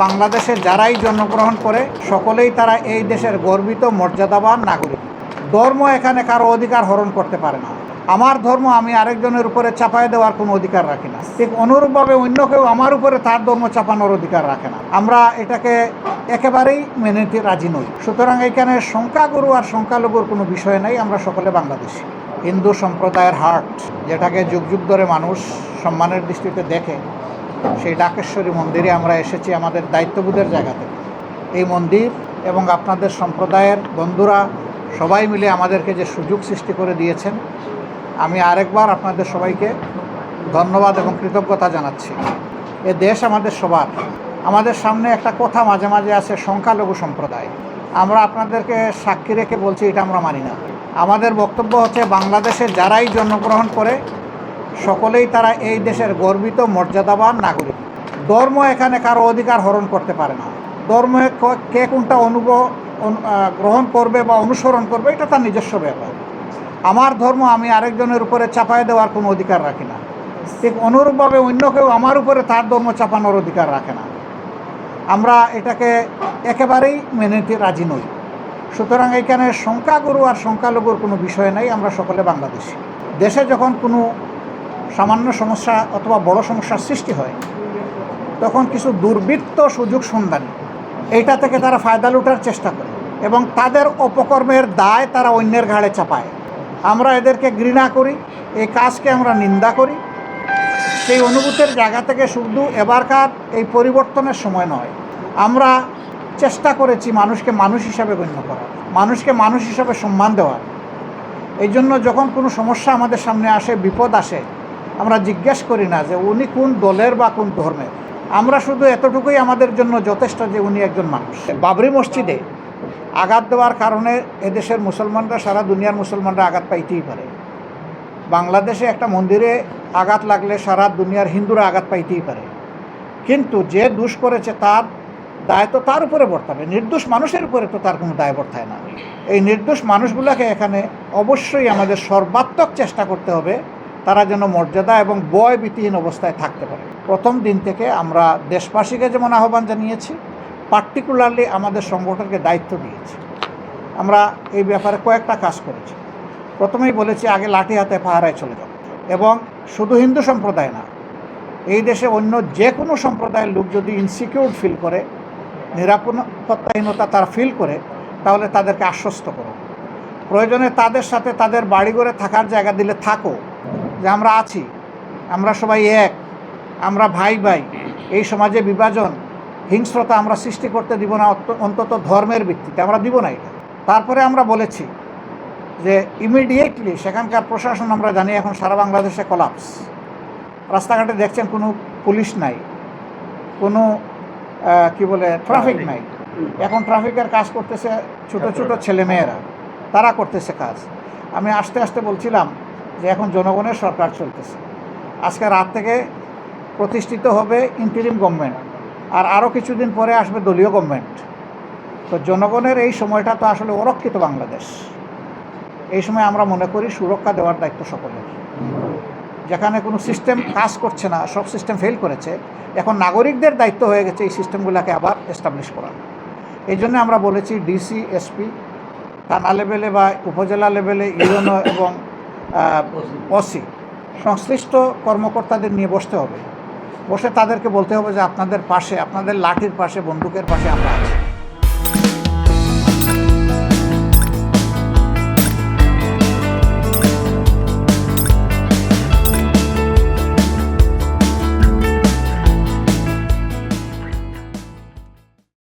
বাংলাদেশে যারাই জন্মগ্রহণ করে সকলেই তারা এই দেশের গর্বিত মর্যাদাবান নাগরিক। ধর্ম এখানে কারো অধিকার হরণ করতে পারে না। আমার ধর্ম আমি আরেকজনের উপরে চাপায় দেওয়ার কোনো অধিকার রাখি না, ঠিক অনুরূপভাবে অন্য কেউ আমার উপরে তার ধর্ম চাপানোর অধিকার রাখে না। আমরা এটাকে একেবারেই মেনে নিতে রাজি নই। সুতরাং এখানে সংখ্যাগুরু আর সংখ্যালঘুর কোনো বিষয় নাই, আমরা সকলে বাংলাদেশি। হিন্দু সম্প্রদায়ের হার্ট, যেটাকে যুগ যুগ ধরে মানুষ সম্মানের দৃষ্টিতে দেখে, সেই ডাকেশ্বরী মন্দিরে আমরা এসেছি আমাদের দায়িত্ববোধের জায়গা থেকে। এই মন্দির এবং আপনাদের সম্প্রদায়ের বন্ধুরা সবাই মিলে আমাদেরকে যে সুযোগ সৃষ্টি করে দিয়েছেন, আমি আরেকবার আপনাদের সবাইকে ধন্যবাদ এবং কৃতজ্ঞতা জানাচ্ছি। এ দেশ আমাদের সবার। আমাদের সামনে একটা কথা মাঝে মাঝে আছে, সংখ্যালঘু সম্প্রদায়। আমরা আপনাদেরকে সাক্ষী রেখে বলছি, এটা আমরা মানি না। আমাদের বক্তব্য হচ্ছে, বাংলাদেশে যারাই জন্মগ্রহণ করে সকলেই তারা এই দেশের গর্বিত মর্যাদাবান নাগরিক। ধর্ম এখানে কারো অধিকার হরণ করতে পারে না। ধর্মে কে কোনটা গ্রহণ করবে বা অনুসরণ করবে, এটা তার নিজস্ব ব্যাপার। আমার ধর্ম আমি আরেকজনের উপরে চাপায় দেওয়ার কোনো অধিকার রাখি না, ঠিক অনুরূপভাবে অন্য কেউ আমার উপরে তার ধর্ম চাপানোর অধিকার রাখে না। আমরা এটাকে একেবারেই মেনে নিতে রাজি নই। সুতরাং এখানে সংখ্যাগুরু আর সংখ্যালঘুর কোনো বিষয় নাই, আমরা সকলে বাংলাদেশি। দেশে যখন কোনো সামান্য সমস্যা অথবা বড় সমস্যার সৃষ্টি হয়, তখন কিছু দুর্বৃত্ত সুযোগ সন্ধানী এইটা থেকে তারা ফায়দা লুটার চেষ্টা করে এবং তাদের অপকর্মের দায় তারা অন্যের ঘাড়ে চাপায়। আমরা এদেরকে ঘৃণা করি, এই কাজকে আমরা নিন্দা করি। সেই অনুভূতির জায়গা থেকে শুধু এবারকার এই পরিবর্তনের সময় নয়, আমরা চেষ্টা করেছি মানুষকে মানুষ হিসাবে গণ্য করা, মানুষকে মানুষ হিসাবে সম্মান দেওয়ার। এই জন্য যখন কোনো সমস্যা আমাদের সামনে আসে, বিপদ আসে, আমরা জিজ্ঞেস করি না যে উনি কোন দলের বা কোন ধর্মের। আমরা শুধু এতটুকুই আমাদের জন্য যথেষ্ট যে উনি একজন মানুষ। বাবরি মসজিদে আঘাত দেওয়ার কারণে এদেশের মুসলমানরা, সারা দুনিয়ার মুসলমানরা আঘাত পাইতেই পারে। বাংলাদেশে একটা মন্দিরে আঘাত লাগলে সারা দুনিয়ার হিন্দুরা আঘাত পাইতেই পারে। কিন্তু যে দোষ করেছে তার দায় তো তার উপরে বর্তাবে, নির্দোষ মানুষের উপরে তো তার কোনো দায় বর্তায় না। এই নির্দোষ মানুষগুলোকে এখানে অবশ্যই আমাদের সর্বাত্মক চেষ্টা করতে হবে, তারা যেন মর্যাদা এবং ভয়ভীতিহীন অবস্থায় থাকতে পারে। প্রথম দিন থেকে আমরা দেশবাসীকে যেমন আহ্বান জানিয়েছি, পার্টিকুলারলি আমাদের সংগঠনকে দায়িত্ব দিয়েছি। আমরা এই ব্যাপারে কয়েকটা কাজ করেছি। প্রথমেই বলেছি, আগে লাঠি হাতে পাহারায় চলে যাব। এবং শুধু হিন্দু সম্প্রদায় না, এই দেশে অন্য যে কোনো সম্প্রদায়ের লোক যদি ইনসিকিউর ফিল করে, নিরাপত্তাহীনতা তারা ফিল করে, তাহলে তাদেরকে আশ্বস্ত করো। প্রয়োজনে তাদের সাথে তাদের বাড়িঘরে থাকার জায়গা দিলে থাকো, যে আমরা আছি, আমরা সবাই এক, আমরা ভাই ভাই। এই সমাজে বিভাজন, হিংস্রতা আমরা সৃষ্টি করতে দিব না, অন্তত ধর্মের ভিত্তিতে আমরা দিব না এটা। তারপরে আমরা বলেছি যে ইমিডিয়েটলি সেখানকার প্রশাসন, আমরা জানি এখন সারা বাংলাদেশে কলাপস। রাস্তাঘাটে দেখছেন কোনো পুলিশ নাই, কোনো ট্রাফিক নাই। এখন ট্রাফিকের কাজ করতেছে ছোট ছোট ছেলেমেয়েরা, তারা করতেছে কাজ। আমি আস্তে আস্তে বলছিলাম যে এখন জনগণের সরকার চলতেছে। আজকে রাত থেকে প্রতিষ্ঠিত হবে ইন্টারিম গভর্নমেন্ট, আর আরও কিছুদিন পরে আসবে দলীয় গভর্নমেন্ট। তো জনগণের এই সময়টা তো আসলে অরক্ষিত বাংলাদেশ। এই সময় আমরা মনে করি সুরক্ষা দেওয়ার দায়িত্ব সকলের। যেখানে কোনো সিস্টেম কাজ করছে না, সব সিস্টেম ফেল করেছে, এখন নাগরিকদের দায়িত্ব হয়ে গেছে এই সিস্টেমগুলোকে আবার এস্টাবলিশ করা। এই জন্য আমরা বলেছি ডিসি, এসপি, থানা লেভেলে বা উপজেলা লেভেলে ইউএনও এবং ওসি সংশ্লিষ্ট কর্মকর্তাদের নিয়ে বসতে হবে। বসে তাদেরকে বলতে হবে যে আপনাদের পাশে, আপনাদের লাঠির পাশে, বন্দুকের পাশে আমরা আছি।